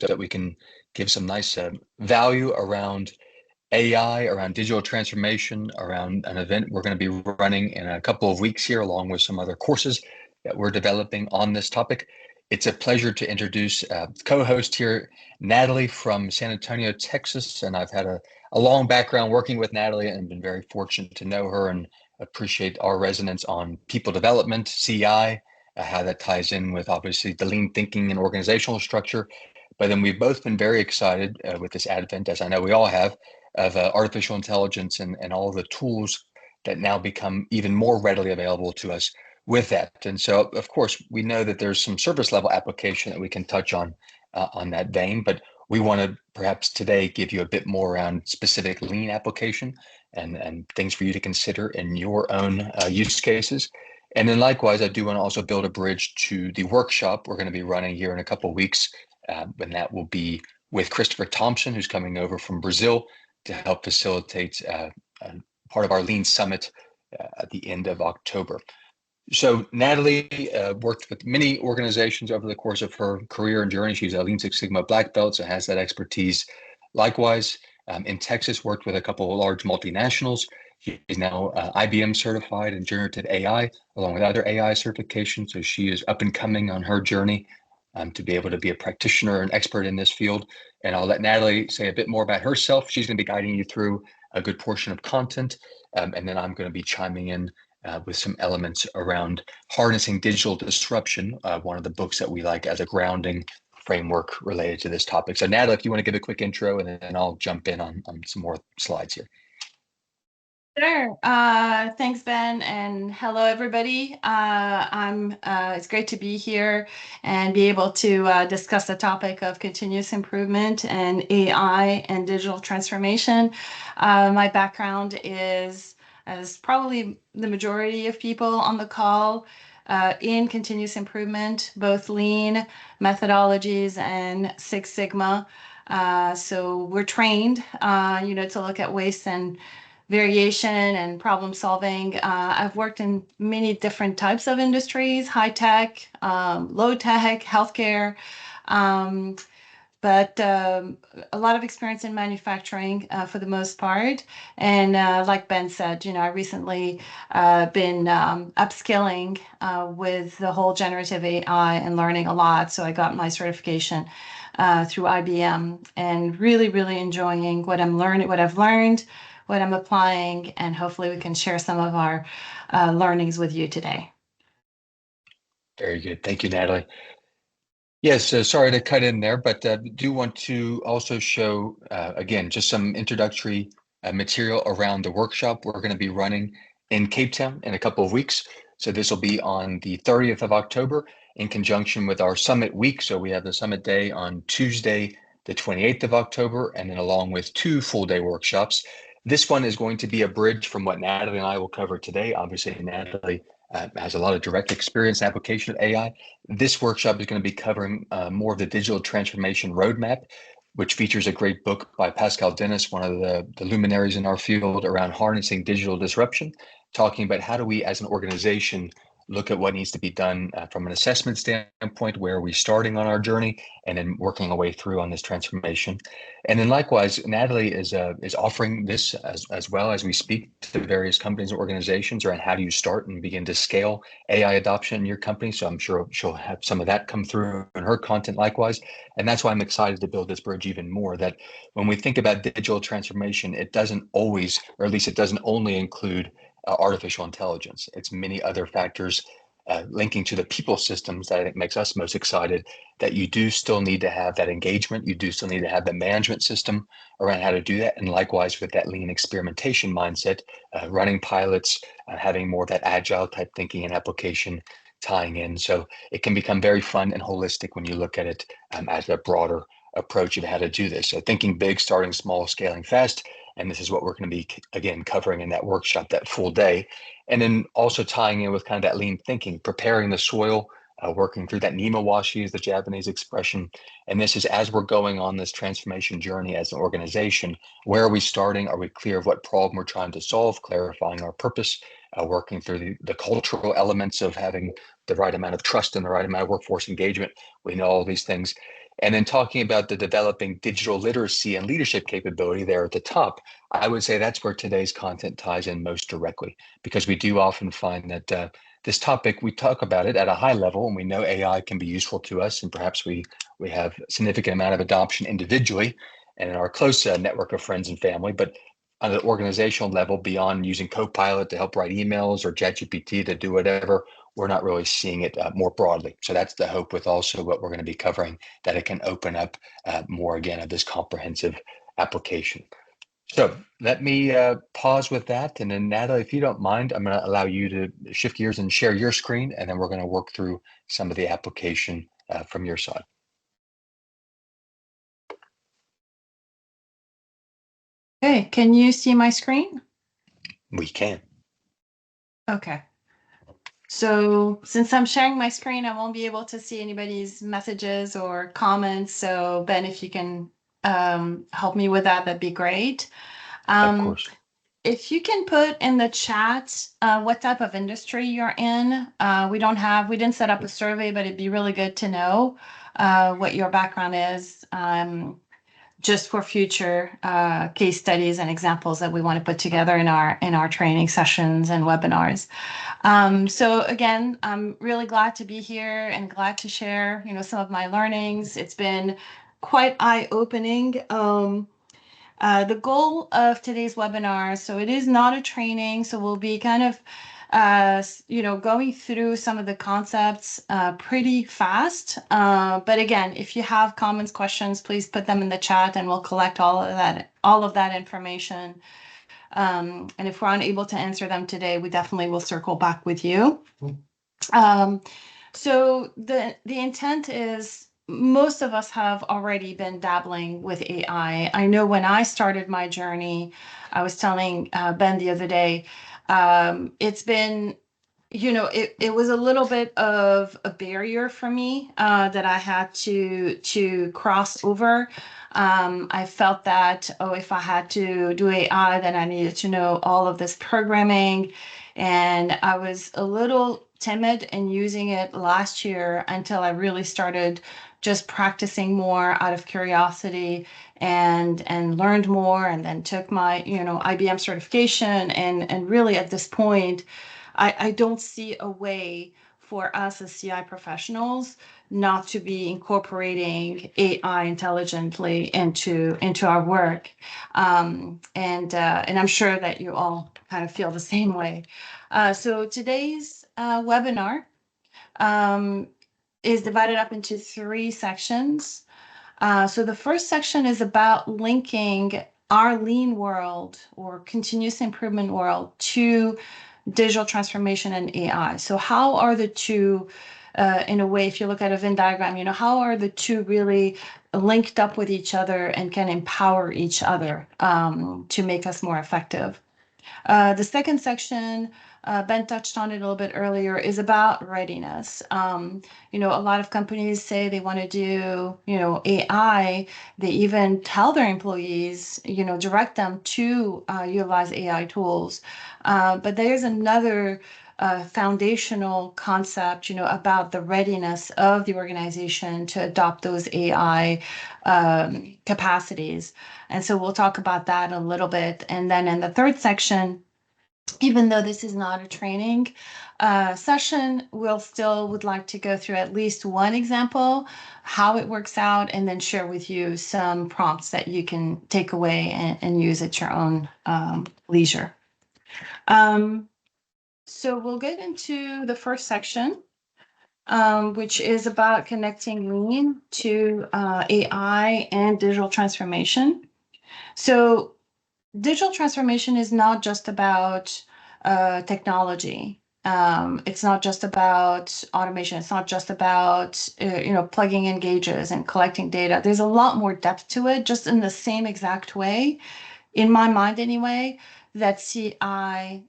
that we can give some nice value around AI, around digital transformation, around an event we're going to be running in a couple of weeks here, along with some other courses that we're developing on this topic. It's a pleasure to introduce co-host here, Nathalie from San Antonio, Texas. And I've had a long background working with Nathalie and been very fortunate to know her and appreciate our resonance on people development, CI, how that ties in with obviously the lean thinking and organizational structure. But then we've both been very excited with this advent, as I know we all have, of artificial intelligence and all of the tools that now become even more readily available to us with that. And so, of course, we know that there's some surface level application that we can touch on that vein, but we want to perhaps today give you a bit more around specific lean application and things for you to consider in your own use cases. And then likewise, I do want to also build a bridge to the workshop we're going to be running here in a couple of weeks, and that will be with Christopher Thompson, who's coming over from Brazil to help facilitate part of our Lean Summit at the end of October. So Nathalie worked with many organizations over the course of her career and journey. She's a Lean Six Sigma black belt, so has that expertise. Likewise, in Texas, worked with a couple of large multinationals. She's now IBM certified in generative AI, along with other AI certifications. So she is up and coming on her journey to be able to be a practitioner and expert in this field. And I'll let Nathalie say a bit more about herself. She's going to be guiding you through a good portion of content. And then I'm going to be chiming in with some elements around harnessing digital disruption, one of the books that we like as a grounding framework related to this topic. So Nathalie, if you want to give a quick intro, and then I'll jump in on some more slides here. Sure. Thanks, Ben, and hello, everybody. It's great to be here and be able to discuss the topic of continuous improvement and AI and digital transformation. My background is, as probably the majority of people on the call, in continuous improvement, both lean methodologies and Six Sigma. So we're trained, to look at waste and variation and problem solving. I've worked in many different types of industries, high tech, low tech, healthcare, but a lot of experience in manufacturing for the most part. And like Ben said, I recently been upskilling with the whole generative AI and learning a lot. So I got my certification through IBM and really, really enjoying what I've learned, what I'm applying, and hopefully we can share some of our learnings with you today. Very good. Thank you, Nathalie. Yes, sorry to cut in there, but do want to also show, again, just some introductory material around the workshop we're going to be running in Cape Town in a couple of weeks. So this will be on the 30th of October in conjunction with our summit week. So we have the summit day on Tuesday, the 28th of October, and then along with 2 full-day workshops. This one is going to be a bridge from what Nathalie and I will cover today. Obviously, Nathalie has a lot of direct experience in application of AI. This workshop is going to be covering more of the digital transformation roadmap, which features a great book by Pascal Dennis, one of the luminaries in our field around harnessing digital disruption, talking about how do we as an organization look at what needs to be done from an assessment standpoint, where are we starting on our journey, and then working our way through on this transformation. And then likewise, Nathalie is offering this as well as we speak to various companies and organizations around how do you start and begin to scale AI adoption in your company. So I'm sure she'll have some of that come through in her content likewise. And that's why I'm excited to build this bridge even more, that when we think about digital transformation, it doesn't always, or at least it doesn't only include artificial intelligence. It's many other factors linking to the people systems that I think makes us most excited, that you do still need to have that engagement. You do still need to have the management system around how to do that. And likewise with that lean experimentation mindset, running pilots, having more of that agile type thinking and application tying in. So it can become very fun and holistic when you look at it as a broader approach of how to do this. So thinking big, starting small, scaling fast. And this is what we're going to be, again, covering in that workshop, that full day. And then also tying in with kind of that lean thinking, preparing the soil, working through that nemawashi is the Japanese expression. And this is as we're going on this transformation journey as an organization, where are we starting? Are we clear of what problem we're trying to solve, clarifying our purpose, working through the cultural elements of having the right amount of trust and the right amount of workforce engagement. We know all these things. And then talking about the developing digital literacy and leadership capability there at the top, I would say that's where today's content ties in most directly, because we do often find that this topic, we talk about it at a high level, and we know AI can be useful to us, and perhaps we have a significant amount of adoption individually and in our close network of friends and family. But on an organizational level, beyond using Copilot to help write emails or ChatGPT to do whatever, we're not really seeing it more broadly. So that's the hope with also what we're going to be covering, that it can open up more again of this comprehensive application. So let me pause with that. And then Natalie, if you don't mind, I'm going to allow you to shift gears and share your screen, and then we're going to work through some of the application from your side. Okay, can you see my screen? We can. Okay. So since I'm sharing my screen, I won't be able to see anybody's messages or comments. So Ben, if you can help me with that, that'd be great. Of Um, course. if you can put in the chat what type of industry you're in. We didn't set up a survey, but it'd be really good to know what your background is, just for future case studies and examples that we want to put together in our training sessions and webinars. So again, I'm really glad to be here and glad to share, some of my learnings. It's been quite eye-opening. The goal of today's webinar, so it is not a training, so we'll be kind of, going through some of the concepts pretty fast. But again, if you have comments, questions, please put them in the chat, and we'll collect all of that information. And if we're unable to answer them today, we definitely will circle back with you. So the intent is, most of us have already been dabbling with AI. I know when I started my journey, I was telling Ben the other day, it's been, it was a little bit of a barrier for me that I had to cross over. I felt that, if I had to do AI, then I needed to know all of this programming. And I was a little timid in using it last year until I really started just practicing more out of curiosity and learned more, and then took my, IBM certification. And really at this point, I don't see a way for us as CI professionals not to be incorporating AI intelligently into our work. And I'm sure that you all kind of feel the same way. So today's webinar is divided up into 3 sections. So the first section is about linking our lean world or continuous improvement world to digital transformation and AI. So how are the two, in a way, if you look at a Venn diagram, how are the two really linked up with each other and can empower each other to make us more effective? The second section, Ben touched on it a little bit earlier, is about readiness. A lot of companies say they want to do, AI. They even tell their employees, direct them to utilize AI tools. But there's another foundational concept, about the readiness of the organization to adopt those AI capacities. And so we'll talk about that a little bit. And then in the third section, even though this is not a training session, we'll still would like to go through at least one example, how it works out, and then share with you some prompts that you can take away and use at your own leisure. So we'll get into the first section, which is about connecting lean to AI and digital transformation. So digital transformation is not just about technology. It's not just about automation. It's not just about plugging in gauges and collecting data. There's a lot more depth to it, just in the same exact way, in my mind anyway, that CI,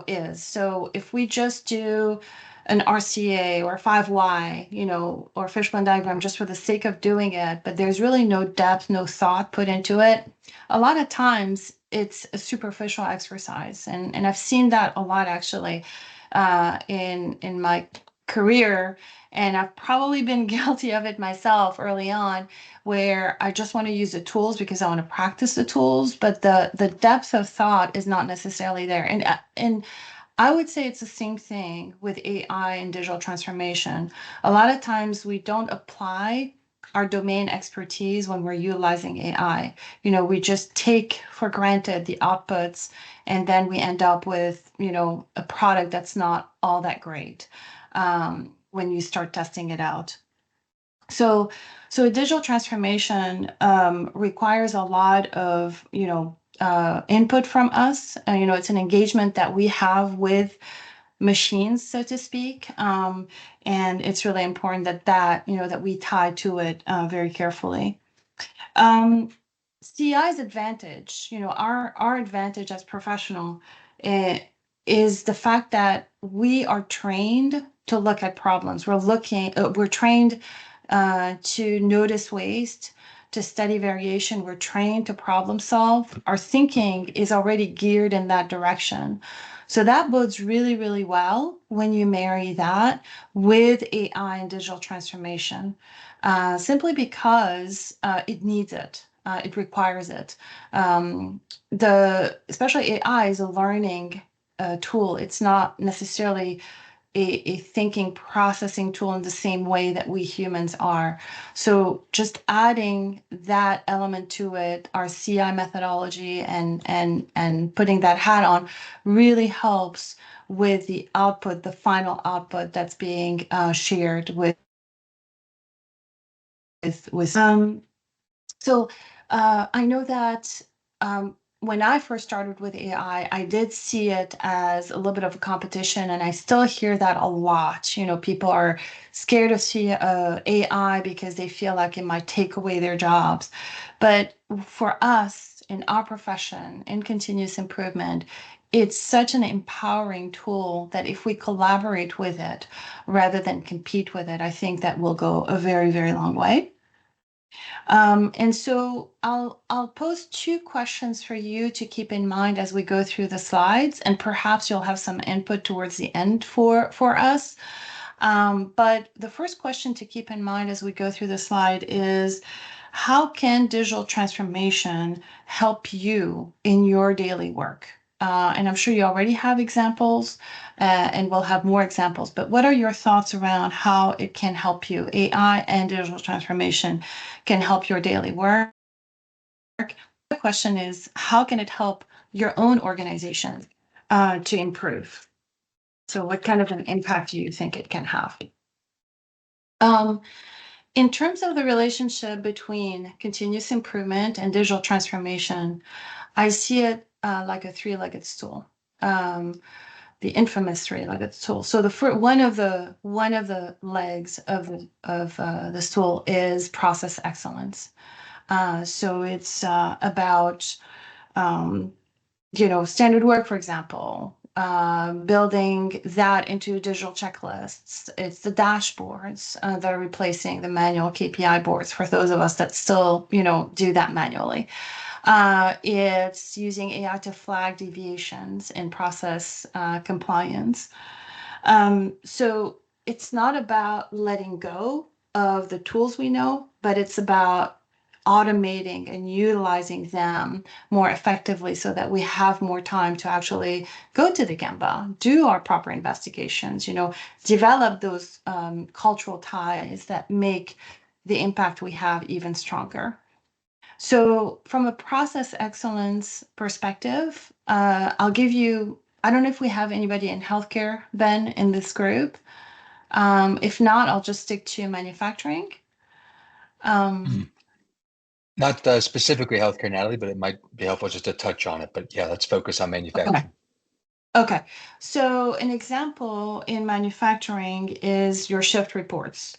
is. So if we just do an RCA or 5Y, or fishbone diagram just for the sake of doing it, but there's really no depth, no thought put into it, a lot of times it's a superficial exercise. And I've seen that a lot actually in my career, and I've probably been guilty of it myself early on, where I just want to use the tools because I want to practice the tools, but the depth of thought is not necessarily there. And I would say it's the same thing with AI and digital transformation. A lot of times we don't apply our domain expertise when we're utilizing AI. We just take for granted the outputs, and then we end up with, a product that's not all that great when you start testing it out. So, so a digital transformation requires a lot of, input from us. It's an engagement that we have with machines, so to speak. And it's really important that we tie to it very carefully. Um, CI's advantage, our advantage as professional, eh, is the fact that we are trained to look at problems. We're trained to notice waste, to study variation. We're trained to problem solve. Our thinking is already geared in that direction. So that bodes really, really well when you marry that with AI and digital transformation, simply because it needs it. It requires it. Especially AI is a learning tool. It's not necessarily a thinking processing tool in the same way that we humans are. So just adding that element to it, our CI methodology, and putting that hat on really helps with the output, the final output that's being shared with. So I know that when I first started with AI, I did see it as a little bit of a competition, and I still hear that a lot. People are scared of AI because they feel like it might take away their jobs. But for us in our profession, in continuous improvement, it's such an empowering tool that if we collaborate with it rather than compete with it, I think that will go a very, very long way. And so I'll pose two questions for you to keep in mind as we go through the slides, and perhaps you'll have some input towards the end for us. But the first question to keep in mind as we go through the slide is, how can digital transformation help you in your daily work? And I'm sure you already have examples, and we'll have more examples, but what are your thoughts around how it can help you? AI and digital transformation can help your daily work. The question is, how can it help your own organization to improve? So what kind of an impact do you think it can have? Um, in terms of the relationship between continuous improvement and digital transformation, I see it like a three-legged stool, the infamous three-legged stool. So one of the legs of the stool is process excellence. So it's about um, standard work, for example, building that into digital checklists. It's the dashboards that are replacing the manual KPI boards for those of us that still, do that manually. It's using AI to flag deviations in process compliance. So it's not about letting go of the tools we know, but it's about automating and utilizing them more effectively so that we have more time to actually go to the Gemba, do our proper investigations, develop those cultural ties that make the impact we have even stronger. So, from a process excellence perspective, I'll give you, I don't know if we have anybody in healthcare, Ben, in this group. If not, I'll just stick to manufacturing. Um, Not specifically healthcare, Natalie, but it might be helpful just to touch on it. But yeah, let's focus on okay. manufacturing. Okay. So, an example in manufacturing is your shift reports.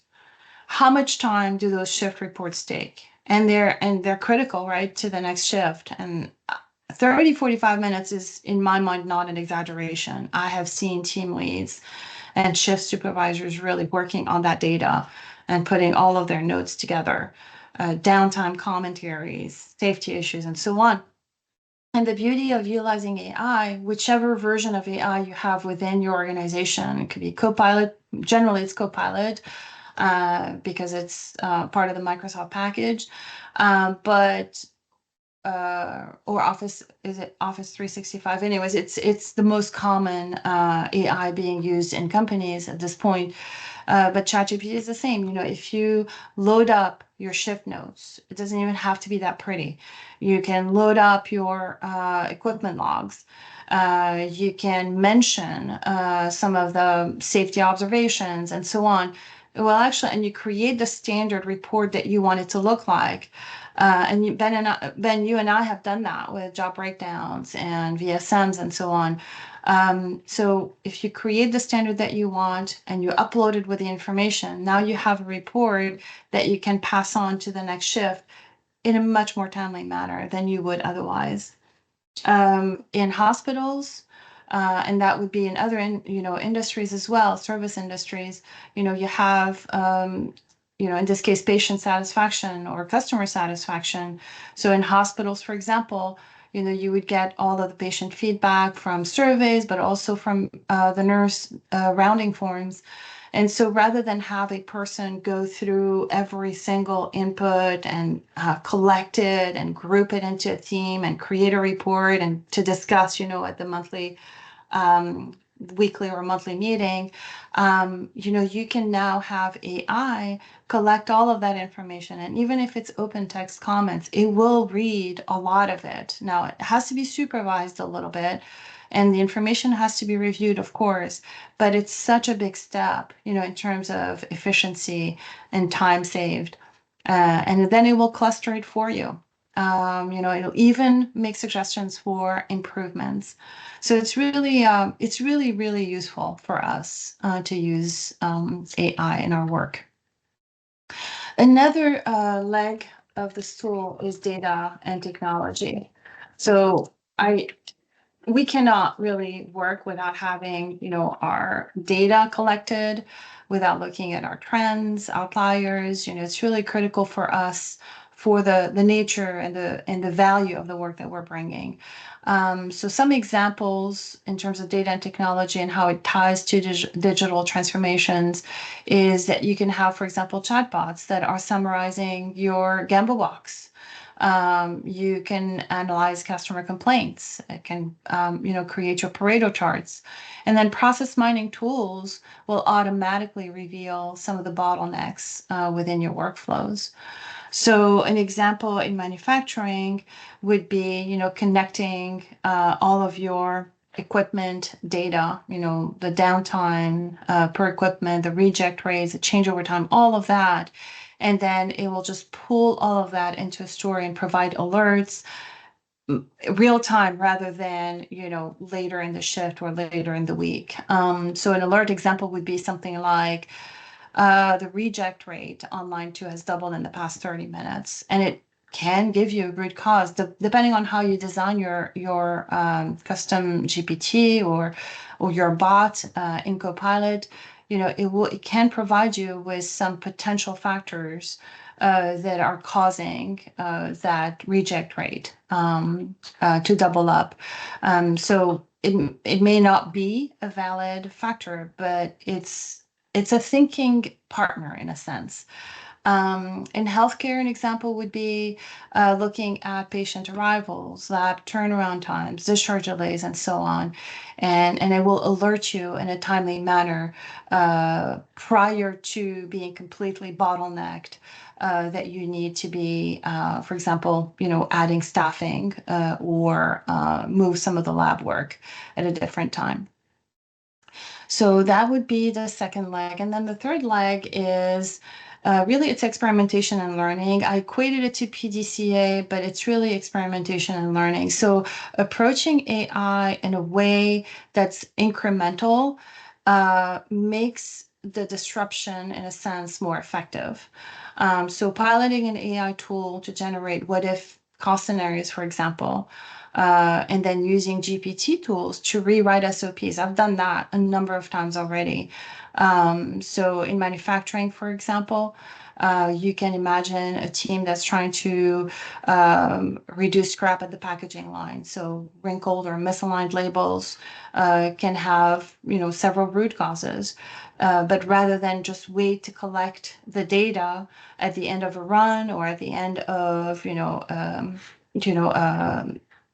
How much time do those shift reports take? And they're critical, right, to the next shift. And 30, 45 minutes is, in my mind, not an exaggeration. I have seen team leads and shift supervisors really working on that data and putting all of their notes together, downtime commentaries, safety issues, and so on. And the beauty of utilizing AI, whichever version of AI you have within your organization, it could be Copilot generally it's Copilot because it's part of the Microsoft package. But or Office, is it Office 365? Anyways, it's the most common AI being used in companies at this point. But ChatGPT is the same. If you load up your shift notes, it doesn't even have to be that pretty. You can load up your equipment logs. You can mention some of the safety observations and so on. Well, actually, and you create the standard report that you want it to look like. And Ben, you and I have done that with job breakdowns and VSMs and so on. So if you create the standard that you want and you upload it with the information, now you have a report that you can pass on to the next shift in a much more timely manner than you would otherwise. In hospitals, and that would be in other industries as well, service industries. You have in this case, patient satisfaction or customer satisfaction. So in hospitals, for example, you would get all of the patient feedback from surveys, but also from the nurse rounding forms. And so rather than have a person go through every single input and collect it and group it into a theme and create a report and to discuss, at the monthly, weekly or monthly meeting, you can now have AI collect all of that information. And even if it's open text comments, it will read a lot of it. Now, it has to be supervised a little bit, and the information has to be reviewed, of course, but it's such a big step, in terms of efficiency and time saved. And then it will cluster it for you. It'll even make suggestions for improvements. So it's really, really useful for us to use AI in our work. Another leg of this tool is data and technology. So I we cannot really work without having, our data collected, without looking at our trends, outliers. It's really critical for us for the nature and the value of the work that we're bringing. So some examples in terms of data and technology and how it ties to digital transformations is that you can have, for example, chatbots that are summarizing your Gamble walks. You can analyze customer complaints. It can, create your Pareto charts. And then process mining tools will automatically reveal some of the bottlenecks within your workflows. So an example in manufacturing would be, connecting all of your equipment data, the downtime per equipment, the reject rates, the changeover time, all of that. And then it will just pull all of that into a story and provide alerts real time rather than, later in the shift or later in the week. So an alert example would be something like, the reject rate on line 2 has doubled in the past 30 minutes, and it can give you a root cause depending on how you design your custom GPT or your bot in Copilot. It can provide you with some potential factors that are causing that reject rate to double up. So it may not be a valid factor, but it's a thinking partner in a sense. In healthcare, an example would be looking at patient arrivals, lab turnaround times, discharge delays, and so on. And it will alert you in a timely manner prior to being completely bottlenecked that you need to be, for example, adding staffing or move some of the lab work at a different time. So that would be the second leg. And then the third leg is really it's experimentation and learning. I equated it to PDCA, but it's really experimentation and learning. So approaching AI in a way that's incremental makes the disruption, in a sense, more effective. So piloting an AI tool to generate what if cost scenarios, for example, and then using GPT tools to rewrite SOPs. I've done that a number of times already. So in manufacturing, for example, You can imagine a team that's trying to reduce scrap at the packaging line. So wrinkled or misaligned labels can have, several root causes. But rather than just wait to collect the data at the end of a run or at the end of, you know, um,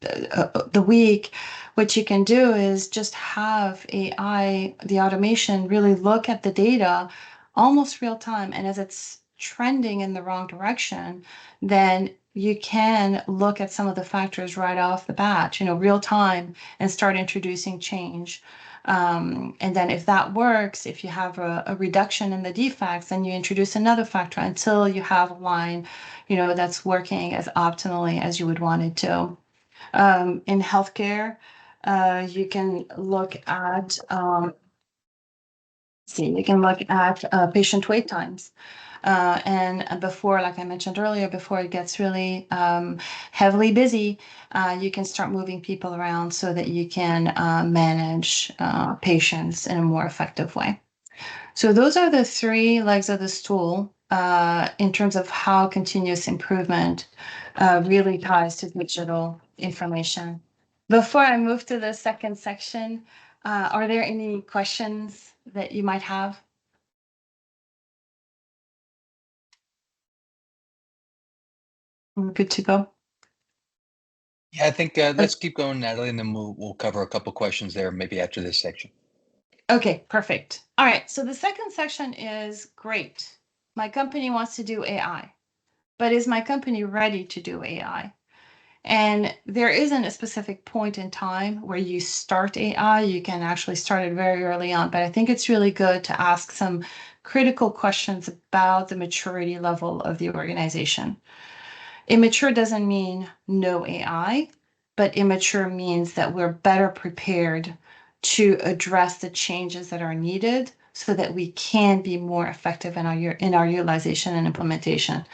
the week, what you can do is just have AI, the automation, really look at the data almost real time. And as it's trending in the wrong direction, then you can look at some of the factors right off the bat, real time, and start introducing change. And then if that works, if you have a reduction in the defects, then you introduce another factor until you have a line, that's working as optimally as you would want it to. In healthcare, you can look at patient wait times. And before, like I mentioned earlier, before it gets really heavily busy, you can start moving people around so that you can manage patients in a more effective way. So those are the three legs of the stool in terms of how continuous improvement really ties to digital information. Before I move to the second section, are there any questions that you might have? We're good to go. Yeah, I think let's keep going, Natalie, and then we'll cover a couple questions there maybe after this section. Okay, perfect. All right, so the second section is great. My company wants to do AI, but is my company ready to do AI? And there isn't a specific point in time where you start AI. You can actually start it very early on, but I think it's really good to ask some critical questions about the maturity level of the organization. Immature doesn't mean no AI, but immature means that we're better prepared to address the changes that are needed so that we can be more effective in our utilization and implementation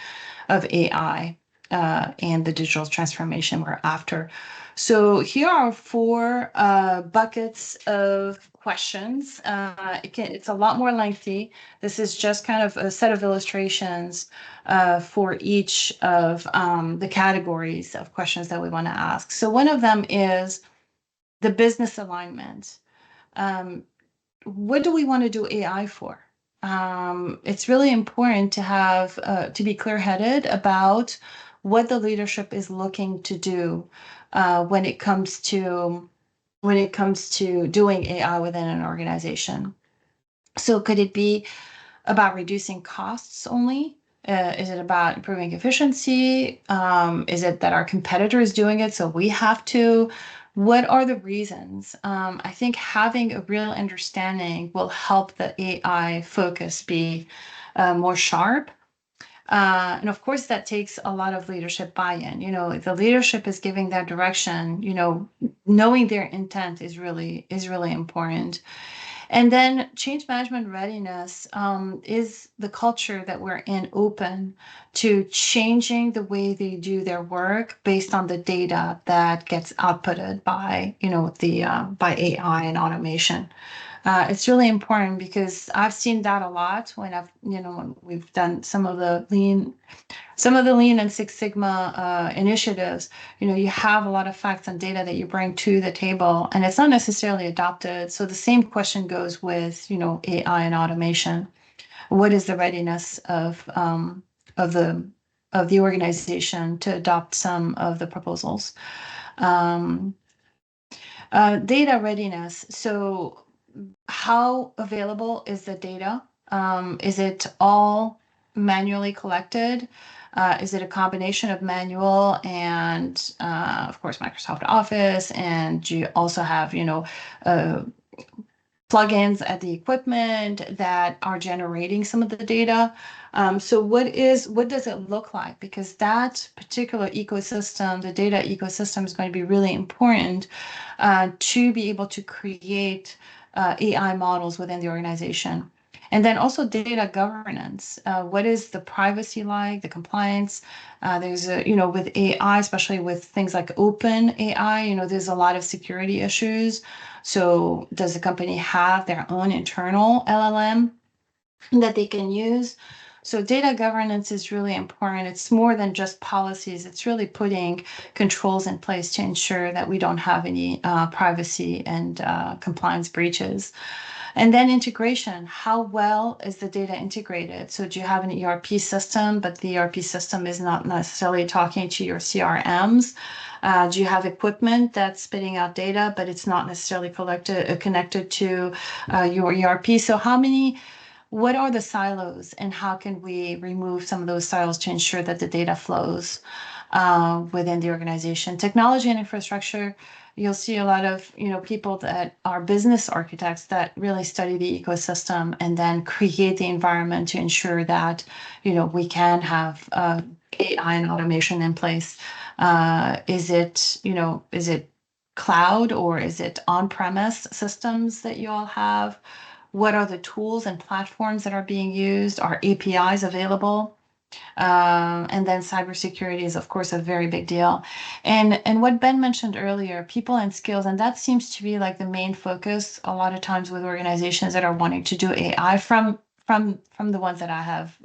of AI and the digital transformation we're after. So here are four buckets of questions. It's a lot more lengthy. This is just kind of a set of illustrations for each of the categories of questions that we want to ask. So one of them is the business alignment. Um, what do we want to do AI for? It's really important to have to be clear-headed about what the leadership is looking to do when it comes to doing AI within an organization. So could it be about reducing costs only? Is it about improving efficiency? Is it that our competitor is doing it, so we have to? What are the reasons? I think having a real understanding will help the AI focus be more sharp. And of course, that takes a lot of leadership buy-in. If the leadership is giving that direction, knowing their intent is really important. And then change management readiness is the culture that we're in open to changing the way they do their work based on the data that gets outputted by, by AI and automation. It's really important because I've seen that a lot when we've done some of the lean and Six Sigma initiatives. You have a lot of facts and data that you bring to the table, and it's not necessarily adopted. So the same question goes with, AI and automation. What is the readiness of the organization to adopt some of the proposals? Um, Data readiness. So how available is the data? Is it all manually collected? Is it a combination of manual and, of course, Microsoft Office? And do you also have, uh, plugins at the equipment that are generating some of the data? So what does it look like? Because that particular ecosystem, the data ecosystem, is going to be really important to be able to create AI models within the organization. And then also data governance. What is the privacy like, the compliance? With AI, especially with things like open AI, there's a lot of security issues. So does the company have their own internal LLM that they can use? So data governance is really important. It's more than just policies. It's really putting controls in place to ensure that we don't have any privacy and compliance breaches. And then integration, how well is the data integrated? So do you have an ERP system, but the ERP system is not necessarily talking to your CRMs? Do you have equipment that's spitting out data, but it's not necessarily connected to your ERP? So what are the silos and how can we remove some of those silos to ensure that the data flows within the organization? Technology and infrastructure, you'll see a lot of people that are business architects that really study the ecosystem and then create the environment to ensure that we can have AI and automation in place. Is it cloud or is it on-premise systems that you all have? What are the tools and platforms that are being used? Are APIs available? And then cybersecurity is, of course, a very big deal. And what Ben mentioned earlier, people and skills, and that seems to be like the main focus a lot of times with organizations that are wanting to do AI from the ones that I have,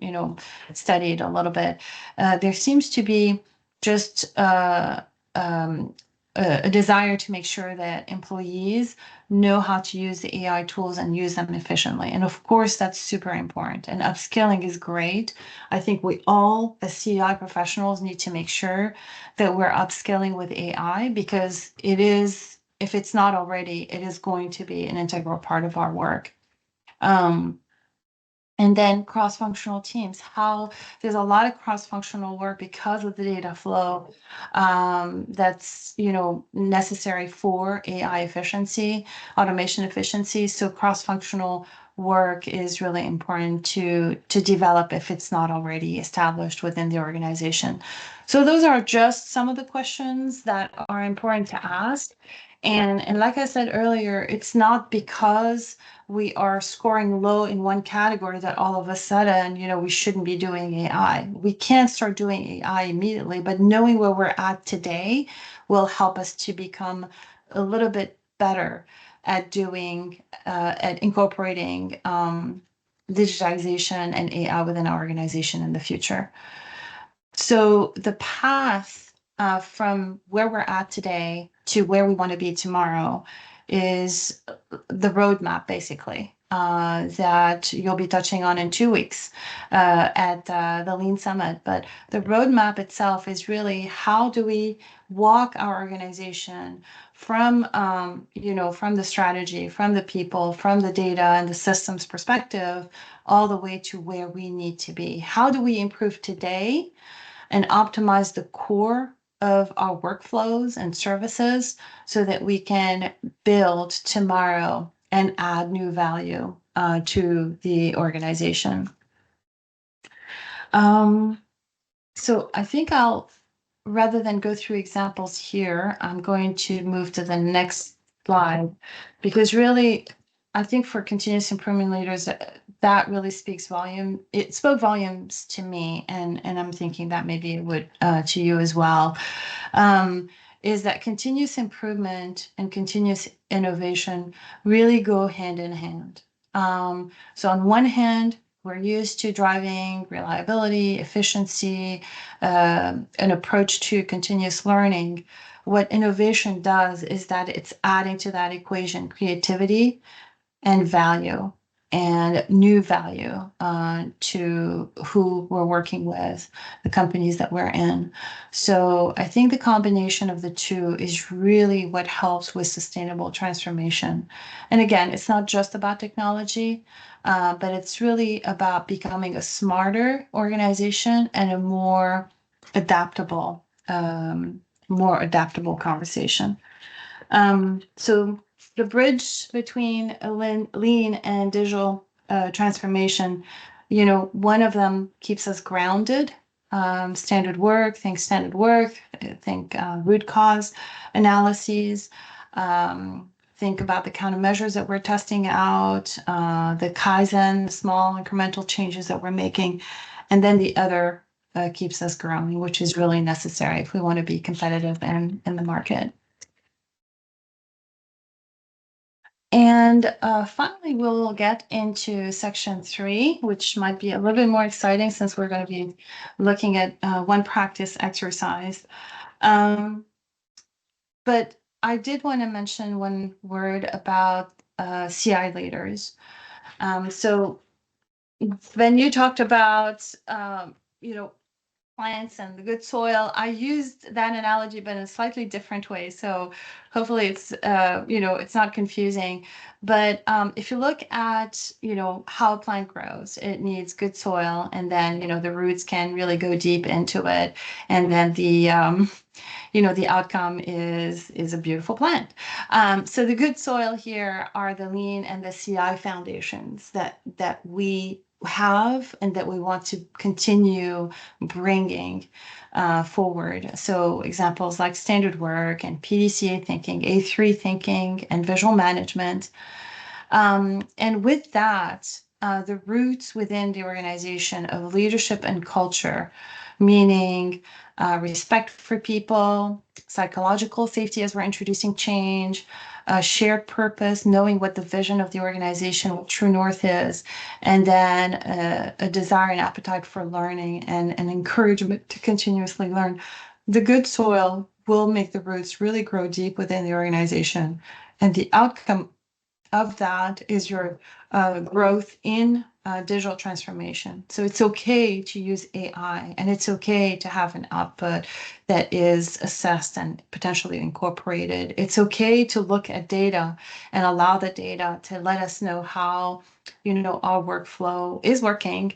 studied a little bit. There seems to be just um, a desire to make sure that employees know how to use the AI tools and use them efficiently. And of course, that's super important. And upskilling is great. I think we all, as CI professionals, need to make sure that we're upskilling with AI because it is, if it's not already, it is going to be an integral part of our work. Um, and then cross-functional teams, how there's a lot of cross-functional work because of the data flow that's necessary for AI efficiency, automation efficiency. So cross-functional work is really important to develop if it's not already established within the organization. So those are just some of the questions that are important to ask. And like I said earlier, it's not because we are scoring low in one category that all of a sudden, we shouldn't be doing AI. We can't start doing AI immediately, but knowing where we're at today will help us to become a little bit better at at incorporating digitization and AI within our organization in the future. So the path from where we're at today to where we want to be tomorrow is the roadmap, basically, that you'll be touching on in 2 weeks at the Lean Summit. But the roadmap itself is really how do we walk our organization from, from the strategy, from the people, from the data and the systems perspective, all the way to where we need to be. How do we improve today and optimize the core of our workflows and services so that we can build tomorrow and add new value to the organization. So I think rather than go through examples here, I'm going to move to the next slide because really, I think for continuous improvement leaders, that really speaks volume. It spoke volumes to me, and I'm thinking that maybe it would to you as well. Is that continuous improvement and continuous innovation really go hand in hand? So on one hand, we're used to driving reliability, efficiency, an approach to continuous learning. What innovation does is that it's adding to that equation creativity and value and new value to who we're working with, the companies that we're in. So I think the combination of the two is really what helps with sustainable transformation. And again, it's not just about technology, but it's really about becoming a smarter organization and a more adaptable, conversation. So the bridge between lean and digital transformation, one of them keeps us grounded. Standard work, think root cause analyses, think about the countermeasures that we're testing out, the Kaizen, small incremental changes that we're making. And then the other keeps us growing, which is really necessary if we want to be competitive in the market. And finally, we'll get into section 3, which might be a little bit more exciting since we're going to be looking at one practice exercise. Um, but I did want to mention one word about CI leaders. So when you talked about, you know, plants and the good soil, I used that analogy, but in a slightly different way. So hopefully it's, it's not confusing. But if you look at, how a plant grows, it needs good soil, and then, the roots can really go deep into it. And then the outcome is a beautiful plant. So the good soil here are the lean and the CI foundations that we have and that we want to continue bringing forward. So examples like standard work and PDCA thinking, A3 thinking, and visual management. And with that, the roots within the organization of leadership and culture, meaning respect for people, psychological safety as we're introducing change, shared purpose, knowing what the vision of the organization, what true north is, and then a desire and appetite for learning and encouragement to continuously learn. The good soil will make the roots really grow deep within the organization. And the outcome of that is your growth in digital transformation. So it's okay to use AI, and it's okay to have an output that is assessed and potentially incorporated. It's okay to look at data and allow the data to let us know how our workflow is working.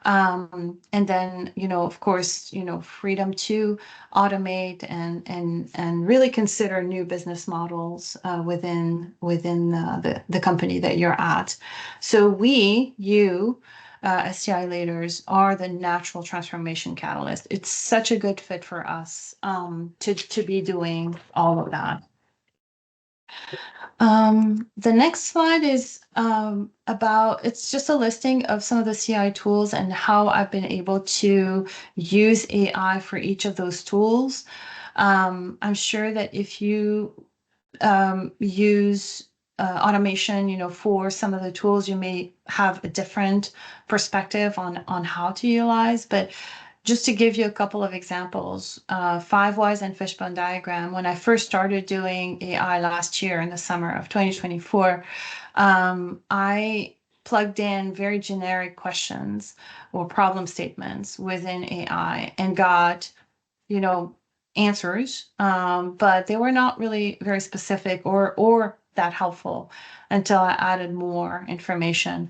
And then, of course, freedom to automate and really consider new business models within the company that you're at. So you, STI leaders, are the natural transformation catalyst. It's such a good fit for us to be doing all of that. The next slide is it's just a listing of some of the CI tools and how I've been able to use AI for each of those tools. I'm sure that if you use automation, for some of the tools, you may have a different perspective on how to utilize, but just to give you a couple of examples, 5 whys and fishbone diagram. When I first started doing AI last year in the summer of 2024, I plugged in very generic questions or problem statements within AI and got, you know, answers, but they were not really very specific or that helpful until I added more information.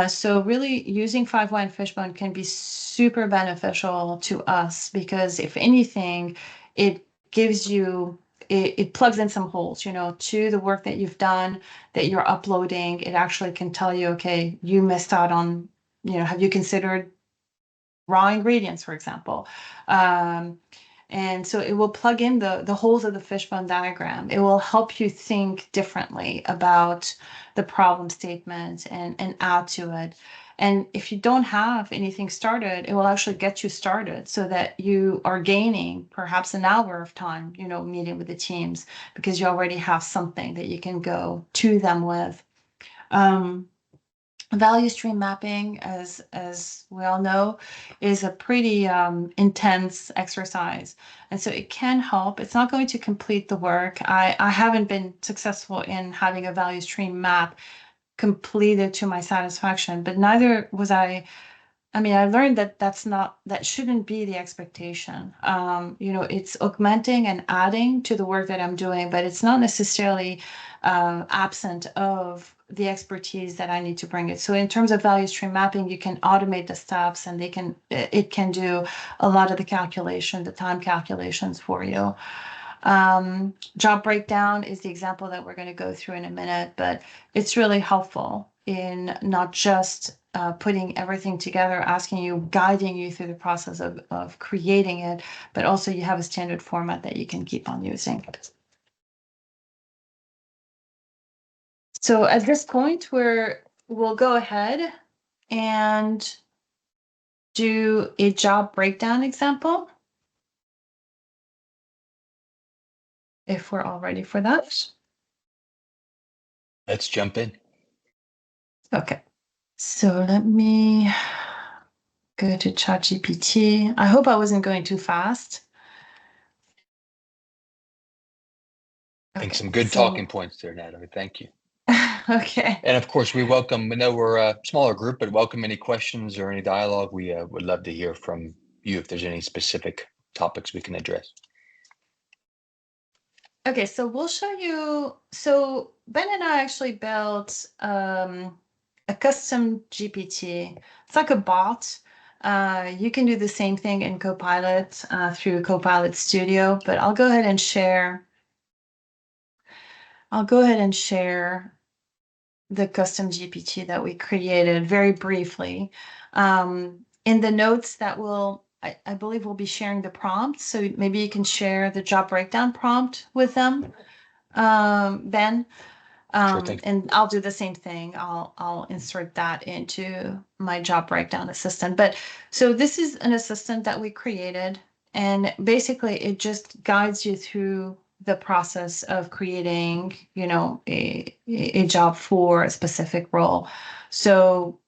So really using 5 why and fishbone can be super beneficial to us because if anything, it gives you it plugs in some holes, to the work that you've done, that you're uploading. It actually can tell you, okay, you missed out on, have you considered raw ingredients, for example? And so it will plug in the holes of the fishbone diagram. It will help you think differently about the problem statement and add to it. And if you don't have anything started, it will actually get you started so that you are gaining perhaps an hour of time, meeting with the teams because you already have something that you can go to them with. Value stream mapping, as we all know, is a pretty intense exercise, and so it can help. It's not going to complete the work. I haven't been successful in having a value stream map completed to my satisfaction, but neither was I. I mean, I learned that shouldn't be the expectation. It's augmenting and adding to the work that I'm doing, but it's not necessarily absent of the expertise that I need to bring it. So in terms of value stream mapping, you can automate the steps and it can do a lot of the time calculations for you. Job breakdown is the example that we're going to go through in a minute, but it's really helpful in not just putting everything together, guiding you through the process of creating it, but also you have a standard format that you can keep on using. So at this point, we'll go ahead and do a job breakdown example, if we're all ready for that. Let's jump in. Okay, so let me go to ChatGPT. I hope I wasn't going too fast. I think Okay, some good talking so points there, Natalie. Thank you. okay. And of course, we know we're a smaller group, but welcome any questions or any dialogue. We would love to hear from you if there's any specific topics we can address. Okay, so we'll show you. So Ben and I actually built a custom GPT. It's like a bot. You can do the same thing in Copilot through Copilot Studio, but I'll go ahead and share. I'll go ahead and share the custom GPT that we created very briefly. In the notes that I believe we'll be sharing the prompt. So maybe you can share the job breakdown prompt with them, Ben. Sure thing. And I'll do the same thing. I'll insert that into my job breakdown assistant. But so this is an assistant that we created, and basically it just guides you through the process of creating, a job for a specific role. So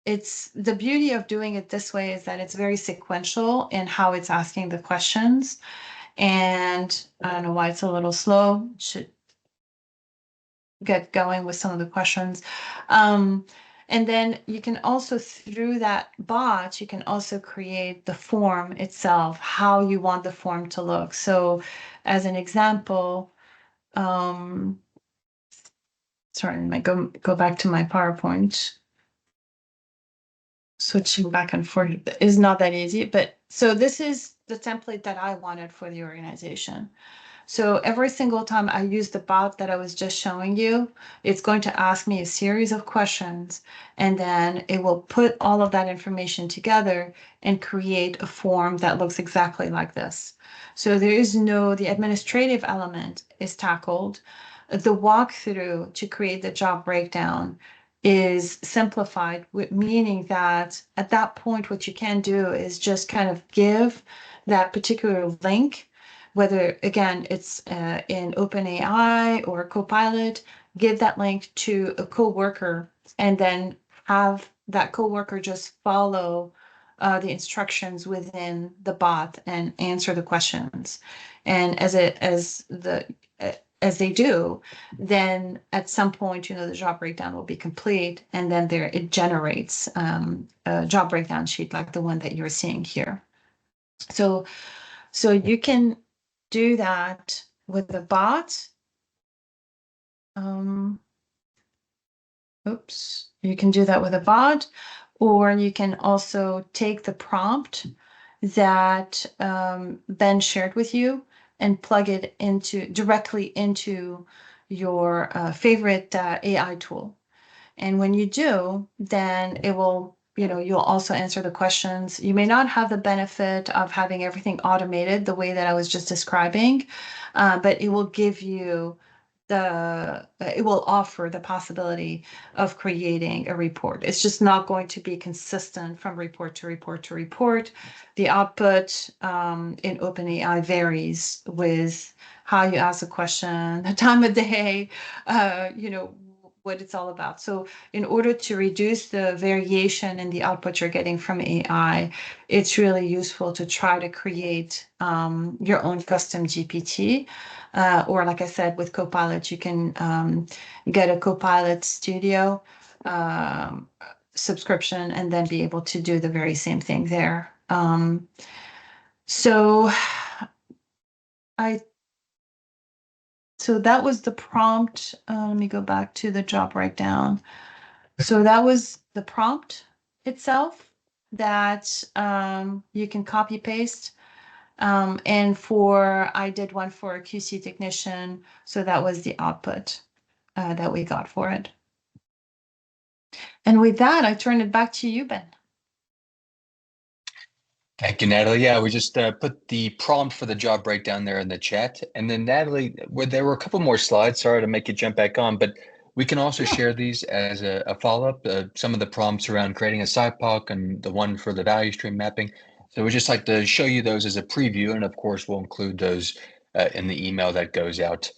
it's the beauty of doing it this way is that it's very sequential in how it's asking the questions. And I don't know why it's a little slow. Should get going with some of the questions. Um, and then you can also, through that bot, you can also create the form itself, how you want the form to look. So as an example, sorry, I might go back to my PowerPoint. Switching back and forth is not that easy, but so this is the template that I wanted for the organization. So every single time I use the bot that I was just showing you, it's going to ask me a series of questions, and then it will put all of that information together and create a form that looks exactly like this. So the administrative element is tackled. The walkthrough to create the job breakdown is simplified, meaning that at that point, what you can do is just kind of give that particular link, whether again it's in OpenAI or Copilot, give that link to a coworker, and then have that coworker just follow the instructions within the bot and answer the questions. And as they do, then at some point, the job breakdown will be complete, and then there it generates a job breakdown sheet like the one that you're seeing here. So you can do that with a bot. Um, Oops. You can do that with a bot, or you can also take the prompt that Ben shared with you and plug it directly into your favorite AI tool. And when you do, then it will, you'll also answer the questions. You may not have the benefit of having everything automated the way that I was just describing, but it will offer the possibility of creating a report. It's just not going to be consistent from report to report to report. The output in OpenAI varies with how you ask a question, the time of day, what it's all about. So in order to reduce the variation in the output you're getting from AI, it's really useful to try to create your own custom GPT. Or like I said, with Copilot, you can get a Copilot Studio subscription and then be able to do the very same thing there. So I so that was the prompt. Let me go back to the job breakdown. So that was the prompt itself that you can copy paste. And I did one for a QC technician. So that was the output that we got for it. And with that, I turn it back to you, Ben. Thank you, Natalie. Yeah, we just put the prompt for the job breakdown there in the chat. And then Natalie, there were a couple more slides. Sorry to make you jump back on, but we can also Yeah. share these as a follow-up. Some of the prompts around creating a SciPoc and the one for the value stream mapping. So we just like to show you those as a preview. And of course, we'll include those in the email that goes out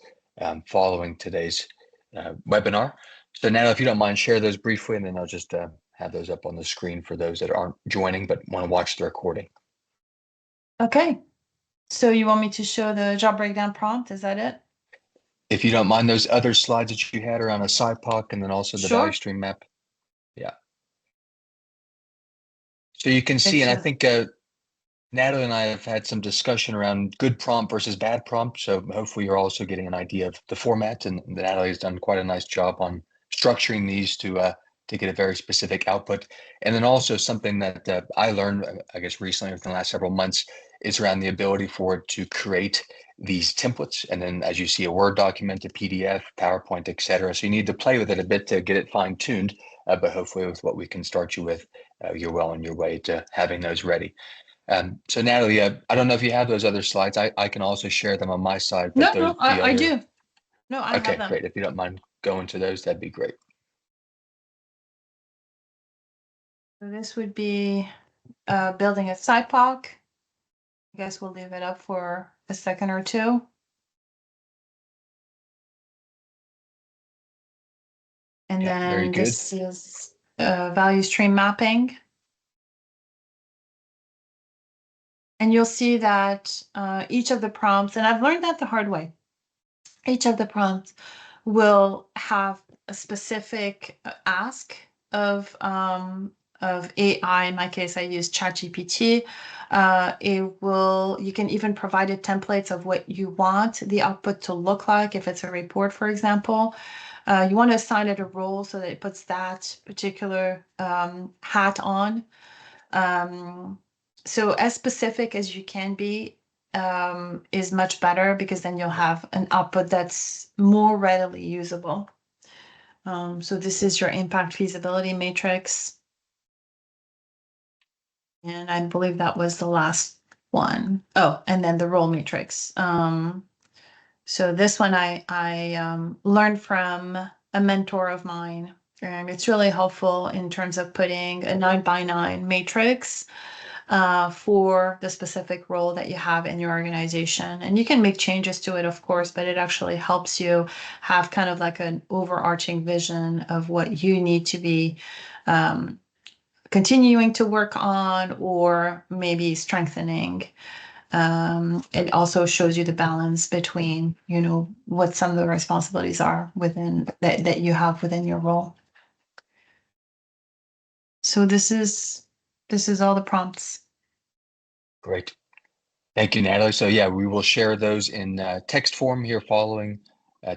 following today's webinar. So Natalie, if you don't mind, share those briefly, and then I'll just have those up on the screen for those that aren't joining but want to watch the recording. Okay. So you want me to show the job breakdown prompt? Is that it? If you don't mind, those other slides that you had around a SciPoc and then also the value Sure. stream map. Yeah. So you can see, It's and I just think Natalie and I have had some discussion around good prompt versus bad prompt. So hopefully you're also getting an idea of the format, and Natalie has done quite a nice job on structuring these to get a very specific output. And then also something that I learned, I guess, recently within the last several months is around the ability for it to create these templates. And then as you see, a Word document, a PDF, PowerPoint, etc. So you need to play with it a bit to get it fine-tuned, but hopefully with what we can start you with, you're well on your way to having those ready. So Natalie, I don't know if you have those other slides. I can also share them on my side, but no, those no, the I other. do. No, I have Okay, them. great. If you don't mind going to those, that'd be great. So this would be building a SciPoc. I guess we'll leave it up for a second or two. And Yeah, very then good. this is value stream mapping. And you'll see that each of the prompts, and I've learned that the hard way, each of the prompts will have a specific ask of AI. In my case, I use ChatGPT. You can even provide it templates of what you want the output to look like. If it's a report, for example, you want to assign it a role so that it puts that particular hat on. So as specific as you can be is much better because then you'll have an output that's more readily usable. So this is your impact feasibility matrix. And I believe that was the last one. Oh, and then the role matrix. So this one I learned from a mentor of mine. And it's really helpful in terms of putting a 9x9 matrix for the specific role that you have in your organization. And you can make changes to it, of course, but it actually helps you have kind of like an overarching vision of what you need to be continuing to work on or maybe strengthening. It also shows you the balance between, what some of the responsibilities are within that you have within your role. So this is all the prompts. Great. Thank you, Natalie. So yeah, we will share those in text form here following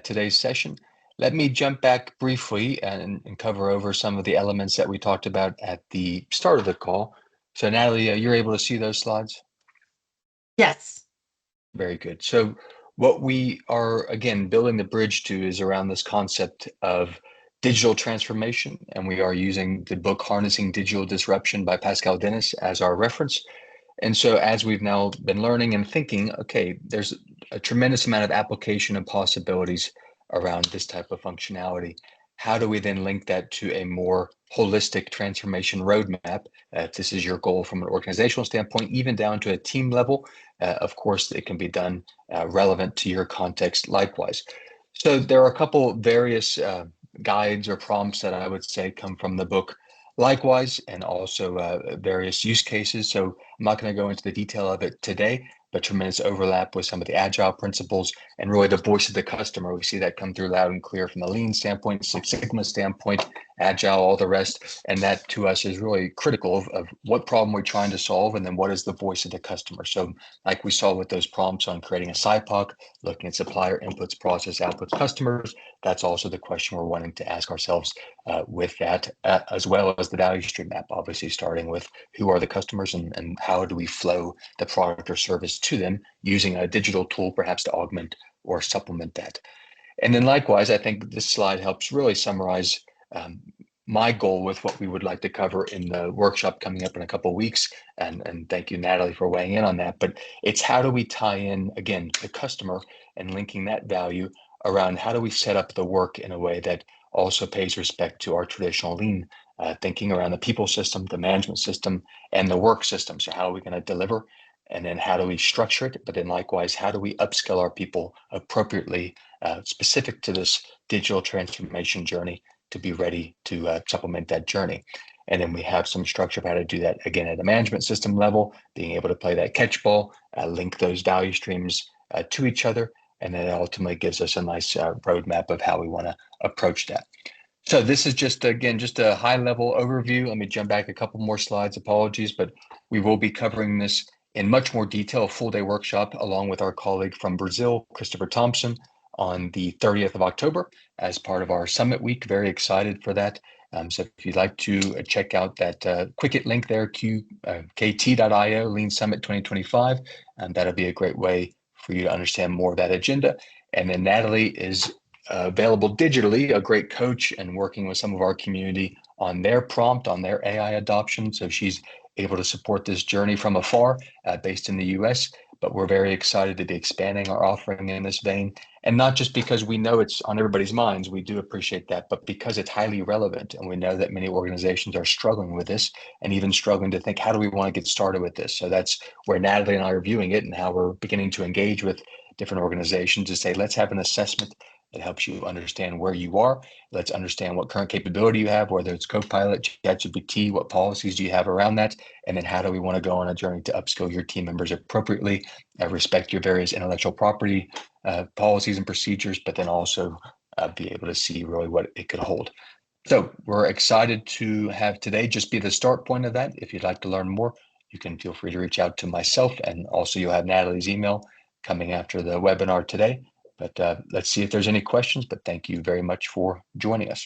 today's session. Let me jump back briefly and cover over some of the elements that we talked about at the start of the call. So Natalie, you're able to see those slides? Yes. Very good. So what we are, again, building the bridge to is around this concept of digital transformation. And we are using the book Harnessing Digital Disruption by Pascal Dennis as our reference. And so as we've now been learning and thinking, okay, there's a tremendous amount of application and possibilities around this type of functionality. How do we then link that to a more holistic transformation roadmap? If this is your goal from an organizational standpoint, even down to a team level, of course, it can be done relevant to your context likewise. So there are a couple various guides or prompts that I would say come from the book likewise, and also various use cases. So I'm not going to go into the detail of it today, but tremendous overlap with some of the agile principles and really the voice of the customer. We see that come through loud and clear from the lean standpoint, Six Sigma standpoint, agile, all the rest. And that to us is really critical of what problem we're trying to solve and then what is the voice of the customer. So like we saw with those prompts on creating a SciPoc, looking at supplier inputs, process outputs, customers, that's also the question we're wanting to ask ourselves with that, as well as the value stream map, obviously starting with who are the customers and how do we flow the product or service to them using a digital tool, perhaps to augment or supplement that. And then likewise, I think this slide helps really summarize my goal with what we would like to cover in the workshop coming up in a couple of weeks. And thank you, Natalie, for weighing in on that. But it's how do we tie in, again, the customer and linking that value around how do we set up the work in a way that also pays respect to our traditional lean thinking around the people system, the management system, and the work system. So how are we going to deliver? And then how do we structure it? But then likewise, how do we upskill our people appropriately, specific to this digital transformation journey to be ready to supplement that journey? And then we have some structure of how to do that again at a management system level, being able to play that catch ball, link those value streams to each other, and then it ultimately gives us a nice roadmap of how we want to approach that. So this is just, again, just a high level overview. Let me jump back a couple more slides. Apologies, but we will be covering this in much more detail, a full day workshop along with our colleague from Brazil, Christopher Thompson, on the 30th of October as part of our summit week. Very excited for that. So if you'd like to check out that Quicket link there, kt.io, Lean Summit 2025, that'll be a great way for you to understand more of that agenda. And then Nathalie is available digitally, a great coach and working with some of our community on their prompt, on their AI adoption. So she's able to support this journey from afar, based in the US. But we're very excited to be expanding our offering in this vein. And not just because we know it's on everybody's minds, we do appreciate that, but because it's highly relevant. And we know that many organizations are struggling with this and even struggling to think, how do we want to get started with this? So that's where Nathalie and I are viewing it and how we're beginning to engage with different organizations to say, let's have an assessment that helps you understand where you are. Let's understand what current capability you have, whether it's Copilot, ChatGPT, what policies do you have around that? And then how do we want to go on a journey to upskill your team members appropriately, respect your various intellectual property policies and procedures, but then also be able to see really what it could hold. So we're excited to have today just be the start point of that. If you'd like to learn more, you can feel free to reach out to myself, and also you'll have Nathalie's email coming after the webinar today. But let's see if there's any questions, but thank you very much for joining us.